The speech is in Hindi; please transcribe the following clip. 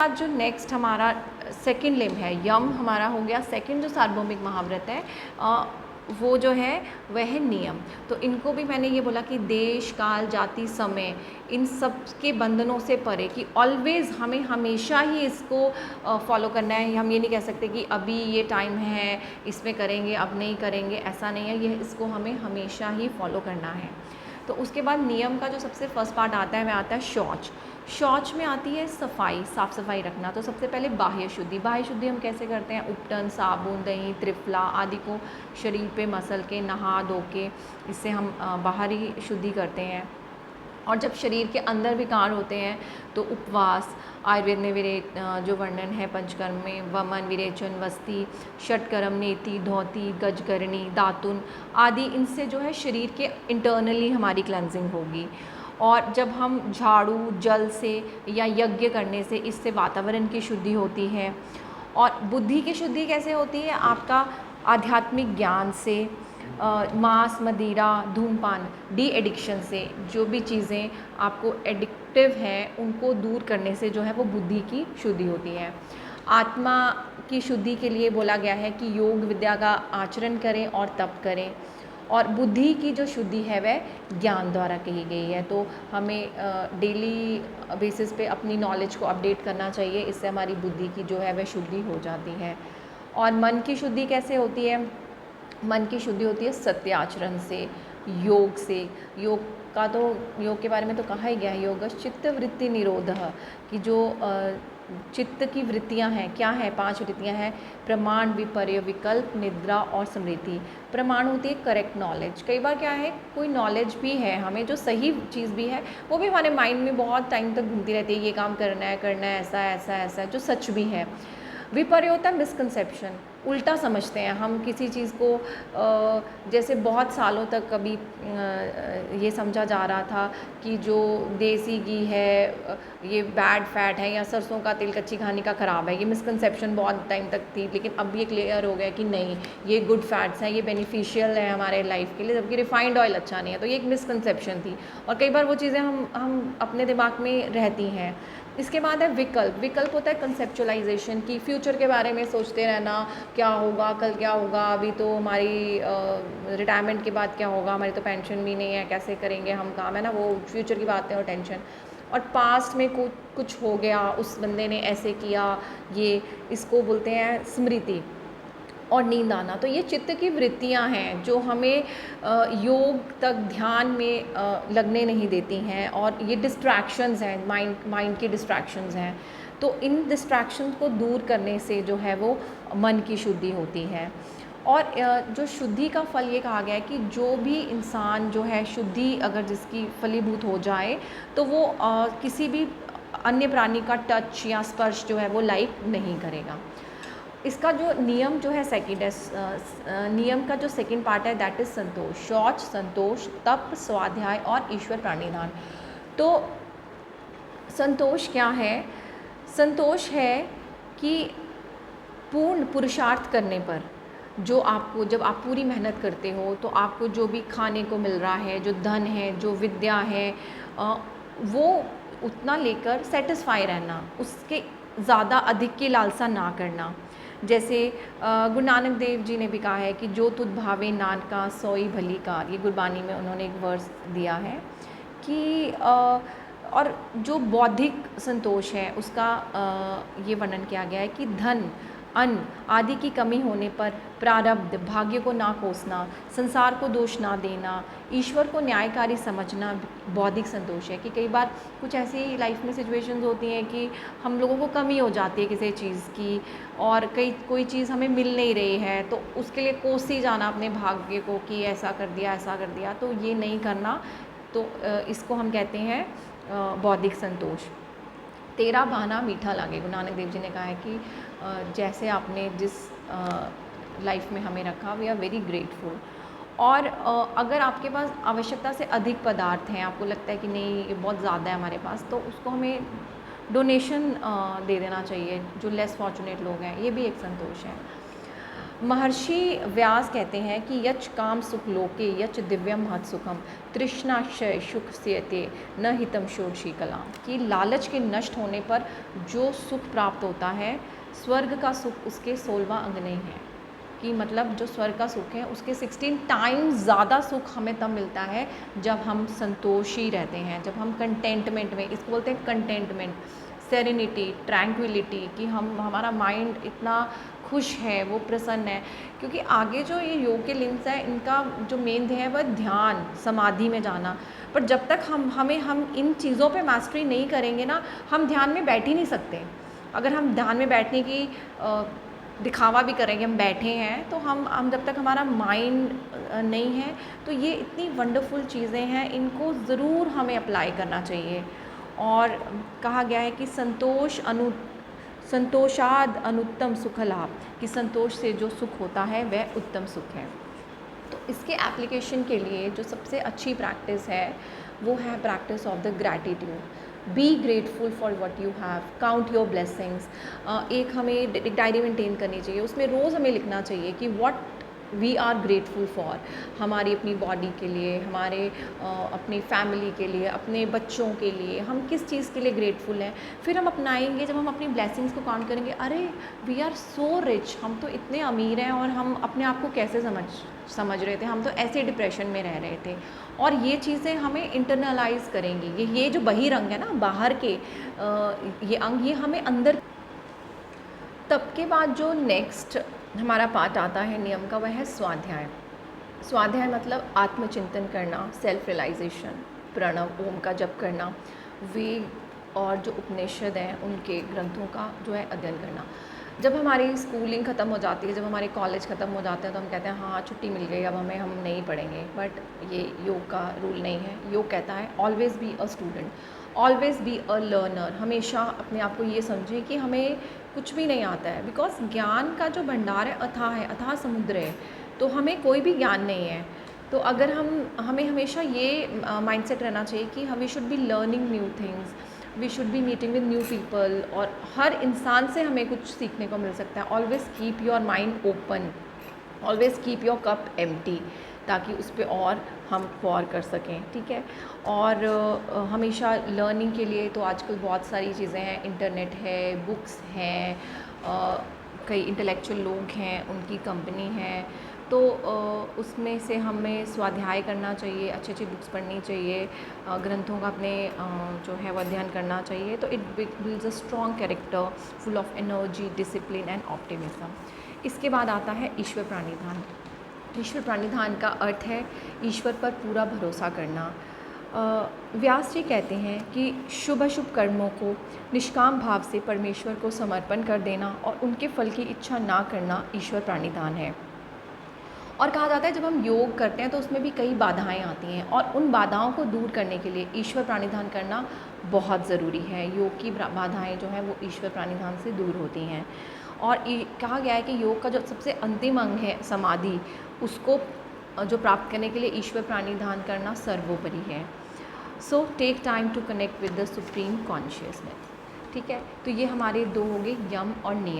बाद जो नेक्स्ट हमारा सेकंड लिम्ब है, यम हमारा हो गया सेकंड जो सार्वभौमिक महाव्रत है, वो जो है वह है नियम। तो इनको भी मैंने ये बोला कि देश काल जाति समय इन सब के बंधनों से परे, कि ऑलवेज़ हमें हमेशा ही इसको फॉलो करना है। हम ये नहीं कह सकते कि अभी ये टाइम है इसमें करेंगे अब नहीं करेंगे, ऐसा नहीं है, ये इसको हमें हमेशा ही फॉलो करना है। तो उसके बाद नियम का जो सबसे फर्स्ट पार्ट आता है वह आता है शौच। शौच में आती है सफाई, साफ़ सफाई रखना। तो सबसे पहले बाह्य शुद्धि। बाह्य शुद्धि हम कैसे करते हैं? उपटन, साबुन, दही, त्रिफला आदि को शरीर पे मसल के नहा धो के इससे हम बाहरी शुद्धि करते हैं। और जब शरीर के अंदर विकार होते हैं तो उपवास, आयुर्वेद में जो वर्णन है पंचकर्म में, वमन, विरेचन, वस्ती, षटकर्म, नेति, धौती, गजकरणी, दातुन आदि, इनसे जो है शरीर के इंटरनली हमारी क्लेंजिंग होगी। और जब हम झाड़ू जल से या यज्ञ करने से, इससे वातावरण की शुद्धि होती है। और बुद्धि की शुद्धि कैसे होती है? आपका आध्यात्मिक ज्ञान से, मांस, मदिरा, धूमपान, डी एडिक्शन से, जो भी चीज़ें आपको एडिक्टिव हैं उनको दूर करने से जो है वो बुद्धि की शुद्धि होती है। आत्मा की शुद्धि के लिए बोला गया है कि योग विद्या का आचरण करें और तप करें। और बुद्धि की जो शुद्धि है वह ज्ञान द्वारा कही गई है। तो हमें डेली बेसिस पे अपनी नॉलेज को अपडेट करना चाहिए, इससे हमारी बुद्धि की जो है वह शुद्धि हो जाती है। और मन की शुद्धि कैसे होती है? मन की शुद्धि होती है सत्य आचरण से, योग से। योग के बारे में तो कहा ही गया है, योग चित्त वृत्ति निरोधः, कि जो चित्त की वृत्तियां हैं, क्या है? 5 वृत्तियां हैं, प्रमाण, विपर्य, विकल्प, निद्रा और स्मृति। प्रमाण होती है करेक्ट नॉलेज। कई बार क्या है, कोई नॉलेज भी है हमें जो सही चीज़ भी है, वो भी हमारे माइंड में बहुत टाइम तक घूमती रहती है, ये काम करना है ऐसा ऐसा ऐसा, जो सच भी है। विपर्य होता है मिसकंसेप्शन, उल्टा समझते हैं हम किसी चीज़ को। जैसे बहुत सालों तक कभी ये समझा जा रहा था कि जो देसी घी है ये बैड फैट है, या सरसों का तेल कच्ची घानी का ख़राब है। ये मिसकंसेप्शन बहुत टाइम तक थी, लेकिन अब ये क्लियर हो गया कि नहीं, ये गुड फैट्स हैं, ये बेनिफिशियल है हमारे लाइफ के लिए, जबकि रिफाइंड ऑयल अच्छा नहीं है। तो ये एक मिसकंसेप्शन थी, और कई बार वो चीज़ें हम अपने दिमाग में रहती हैं। इसके बाद है विकल्प। विकल्प होता है कंसेप्चुअलाइजेशन, की फ्यूचर के बारे में सोचते रहना, क्या होगा, कल क्या होगा, अभी तो हमारी रिटायरमेंट के बाद क्या होगा, हमारी तो पेंशन भी नहीं है, कैसे करेंगे हम काम, है ना, वो फ्यूचर की बातें और टेंशन। और पास्ट में कुछ हो गया, उस बंदे ने ऐसे किया, ये इसको बोलते हैं स्मृति। और नींद आना। तो ये चित्त की वृत्तियां हैं जो हमें योग तक ध्यान में लगने नहीं देती हैं, और ये डिस्ट्रैक्शंस हैं, माइंड की डिस्ट्रैक्शंस हैं। तो इन डिस्ट्रैक्शंस को दूर करने से जो है वो मन की शुद्धि होती है। और जो शुद्धि का फल ये कहा गया है कि जो भी इंसान जो है शुद्धि अगर जिसकी फलीभूत हो जाए, तो वो किसी भी अन्य प्राणी का टच या स्पर्श जो है वो लाइक नहीं करेगा। इसका जो नियम जो है सेकंड है, नियम का जो सेकंड पार्ट है दैट इज़ संतोष। शौच, संतोष, तप, स्वाध्याय और ईश्वर प्राणिधान। तो संतोष क्या है? संतोष है कि पूर्ण पुरुषार्थ करने पर, जो आपको, जब आप पूरी मेहनत करते हो तो आपको जो भी खाने को मिल रहा है, जो धन है, जो विद्या है, वो उतना लेकर सेटिस्फाई रहना, उसके ज़्यादा अधिक की लालसा ना करना। जैसे गुरु नानक देव जी ने भी कहा है कि जो तुझ भावे नानका सोई भली कार। ये गुरबानी में उन्होंने एक वर्स दिया है कि और जो बौद्धिक संतोष है उसका ये वर्णन किया गया है कि धन, अन्न आदि की कमी होने पर प्रारब्ध, भाग्य को ना कोसना, संसार को दोष ना देना, ईश्वर को न्यायकारी समझना बौद्धिक संतोष है। कि कई बार कुछ ऐसी लाइफ में सिचुएशंस होती हैं कि हम लोगों को कमी हो जाती है किसी चीज़ की, और कोई चीज़ हमें मिल नहीं रही है, तो उसके लिए कोसी जाना अपने भाग्य को कि ऐसा कर दिया ऐसा कर दिया, तो ये नहीं करना। तो इसको हम कहते हैं बौद्धिक संतोष। तेरा बहाना मीठा लागे। गुरु नानक देव जी ने कहा है कि जैसे आपने जिस लाइफ में हमें रखा, वी आर वेरी ग्रेटफुल। और अगर आपके पास आवश्यकता से अधिक पदार्थ हैं, आपको लगता है कि नहीं ये बहुत ज़्यादा है हमारे पास, तो उसको हमें डोनेशन दे देना चाहिए जो लेस फॉर्चुनेट लोग हैं। ये भी एक संतोष है। महर्षि व्यास कहते हैं कि यच काम सुख लोके यच दिव्यम महत् सुखम तृष्णाक्षय सुख सेयते न हितम षोडशी कलाम, कि लालच के नष्ट होने पर जो सुख प्राप्त होता है, स्वर्ग का सुख उसके 16वां अंग नहीं है। कि मतलब जो स्वर्ग का सुख है उसके 16 टाइम्स ज़्यादा सुख हमें तब मिलता है जब हम संतोषी रहते हैं, जब हम कंटेंटमेंट में, इसको बोलते हैं कंटेंटमेंट, सेरेनिटी, ट्रैंक्विलिटी, कि हमारा माइंड इतना खुश है, वो प्रसन्न है। क्योंकि आगे जो ये योग के लिम्स हैं, इनका जो मेन ध्येय है वह ध्यान, समाधि में जाना। पर जब तक हम इन चीज़ों पे मास्टरी नहीं करेंगे ना, हम ध्यान में बैठ ही नहीं सकते। अगर हम ध्यान में बैठने की दिखावा भी करेंगे, हम बैठे हैं, तो हम जब तक हमारा माइंड नहीं है, तो ये इतनी वंडरफुल चीज़ें हैं, इनको ज़रूर हमें अप्लाई करना चाहिए। और कहा गया है कि संतोषाद अनुत्तम सुख लाभ, कि संतोष से जो सुख होता है वह उत्तम सुख है। तो इसके एप्लीकेशन के लिए जो सबसे अच्छी प्रैक्टिस है वो है practice of the gratitude. Be grateful for what you have, count your blessings. एक हमें एक डायरी मेंटेन करनी चाहिए, उसमें रोज़ हमें लिखना चाहिए कि what we are grateful for, हमारी अपनी बॉडी के लिए, हमारे अपनी फैमिली के लिए, अपने बच्चों के लिए, हम किस चीज़ के लिए ग्रेटफुल हैं। फिर हम अपनाएंगे, जब हम अपनी ब्लेसिंग्स को काउंट करेंगे, अरे वी आर सो रिच, हम तो इतने अमीर हैं, और हम अपने आप को कैसे समझ रहे थे, हम तो ऐसे डिप्रेशन में रह रहे थे। और ये चीज़ें हमें इंटरनलाइज करेंगी, ये जो बहिरंग है ना, बाहर के ये अंग, ये हमें अंदर। तब के बाद जो नेक्स्ट हमारा पार्ट आता है नियम का, वह है स्वाध्याय। स्वाध्याय मतलब आत्मचिंतन करना, सेल्फ रियलाइजेशन, प्रणव ओम का जप करना, वेद और जो उपनिषद हैं उनके ग्रंथों का जो है अध्ययन करना। जब हमारी स्कूलिंग ख़त्म हो जाती है, जब हमारे कॉलेज ख़त्म हो जाते हैं, तो हम कहते हैं हाँ छुट्टी मिल गई, अब हम नहीं पढ़ेंगे। बट ये योग का रूल नहीं है। योग कहता है always be a student, always be a learner. हमेशा अपने आप को ये समझें कि हमें कुछ भी नहीं आता है, बिकॉज ज्ञान का जो भंडार है अथाह समुद्र है, तो हमें कोई भी ज्ञान नहीं है। तो अगर हमें हमेशा ये माइंडसेट रहना चाहिए कि we should be learning new things, we should be meeting with new people, और हर इंसान से हमें कुछ सीखने को मिल सकता है। Always keep your mind open, always keep your cup empty, ताकि उस पर और हम पौर कर सकें, ठीक है। और हमेशा लर्निंग के लिए तो आजकल बहुत सारी चीज़ें हैं, इंटरनेट है, बुक्स हैं, कई इंटेलेक्चुअल लोग हैं, उनकी कंपनी है, तो उसमें से हमें स्वाध्याय करना चाहिए, अच्छी अच्छी बुक्स पढ़नी चाहिए, ग्रंथों का अपने जो है वो अध्ययन करना चाहिए। तो it builds a strong character full of energy, discipline and optimism. इसके बाद आता है ईश्वर प्रणिधान। ईश्वर प्रणिधान का अर्थ है ईश्वर पर पूरा भरोसा करना। व्यास जी कहते हैं कि शुभ अशुभ कर्मों को निष्काम भाव से परमेश्वर को समर्पण कर देना और उनके फल की इच्छा ना करना ईश्वर प्रणिधान है। और कहा जाता है जब हम योग करते हैं तो उसमें भी कई बाधाएं आती हैं, और उन बाधाओं को दूर करने के लिए ईश्वर प्रणिधान करना बहुत ज़रूरी है। योग की बाधाएं जो हैं वो ईश्वर प्रणिधान से दूर होती हैं। और कहा गया है कि योग का जो सबसे अंतिम अंग है समाधि, उसको जो प्राप्त करने के लिए ईश्वर प्रणिधान करना सर्वोपरि है। So take time to connect with the supreme consciousness, ठीक है। तो ये हमारे दो हो गए यम और नियम।